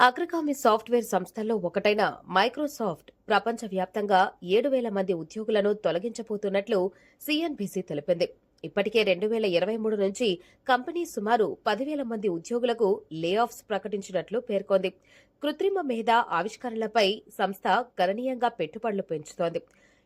అగ్రగామి సాఫ్ట్వేర్ సంస్థల్లో ఒకటైన మైక్రోసాఫ్ట్ ప్రపంచవ్యాప్తంగా 7,000 మంది ఉద్యోగులను తొలగించబోతున్నట్లు సిఎన్బిసి తెలిపింది. ఇప్పటికే 2023 నుంచి కంపెనీ సుమారు 10,000 మంది ఉద్యోగులకు లే ఆఫ్స్ ప్రకటించినట్లు పేర్కొంది. కృత్రిమ మేధ ఆవిష్కరణలపై సంస్థ గణనీయంగా పెట్టుబడులు పెంచుతోంది.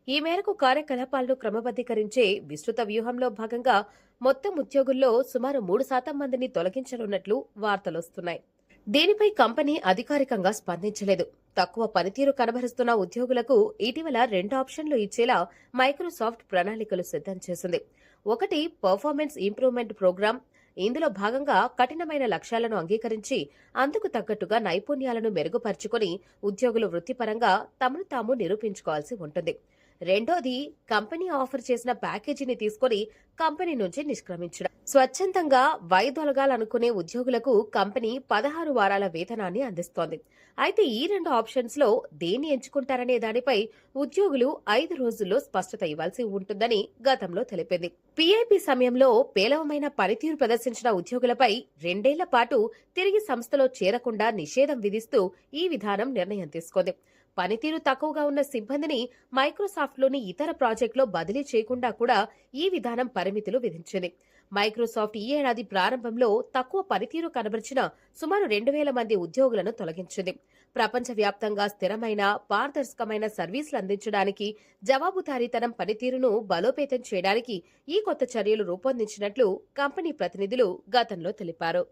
ఈ మేరకు కార్యకలాపాలను క్రమబద్దీకరించే విస్తృత వ్యూహంలో భాగంగా మొత్తం ఉద్యోగుల్లో సుమారు 3% మందిని తొలగించనున్నట్లు వార్తలొస్తున్నాయి. దీనిపై కంపెనీ అధికారికంగా స్పందించలేదు. తక్కువ పనితీరు కనబరుస్తున్న ఉద్యోగులకు ఇటీవల 2 ఆప్షన్లు ఇచ్చేలా మైక్రోసాఫ్ట్ ప్రణాళికలు సిద్ధం చేసింది. ఒకటి పర్ఫార్మెన్స్ ఇంప్రూవ్మెంట్ ప్రోగ్రాం. ఇందులో భాగంగా కఠినమైన లక్ష్యాలను అంగీకరించి అందుకు తగ్గట్టుగా నైపుణ్యాలను మెరుగుపరుచుకుని ఉద్యోగులు వృత్తిపరంగా తమను తాము నిరూపించుకోవాల్సి ఉంటుంది. రెండోది కంపెనీ ఆఫర్ చేసిన ప్యాకేజీని తీసుకుని కంపెనీ నుంచి నిష్క్రమించడం. స్వచ్ఛందంగా వైదొలగాలనుకునే ఉద్యోగులకు కంపెనీ 16 వారాల వేతనాన్ని అందిస్తోంది. అయితే ఈ 2 ఆప్షన్స్ లో దేన్ని ఎంచుకుంటారనే దానిపై ఉద్యోగులు 5 రోజుల్లో స్పష్టత ఇవ్వాల్సి ఉంటుందని గతంలో తెలిపింది. పీఐపీ సమయంలో పేలవమైన పనితీరు ప్రదర్శించిన ఉద్యోగులపై 2 ఏళ్ల పాటు తిరిగి సంస్థలో చేరకుండా నిషేధం విధిస్తూ ఈ విధానం నిర్ణయం తీసుకుంది. పనితీరు తక్కువగా ఉన్న సిబ్బందిని మైక్రోసాఫ్ట్లోని ఇతర ప్రాజెక్టులో బదిలీ చేయకుండా కూడా ఈ విధానం పరిమితులు విధించింది. మైక్రోసాఫ్ట్ ఈ ఏడాది ప్రారంభంలో తక్కువ పనితీరు కనబరిచిన సుమారు 2,000 మంది ఉద్యోగులను తొలగించింది. ప్రపంచవ్యాప్తంగా స్థిరమైన, పారదర్శకమైన సర్వీసులు అందించడానికి, జవాబుదారీతనం పనితీరును బలోపేతం చేయడానికి ఈ కొత్త చర్యలు రూపొందించినట్లు కంపెనీ ప్రతినిధులు గతంలో తెలిపారు.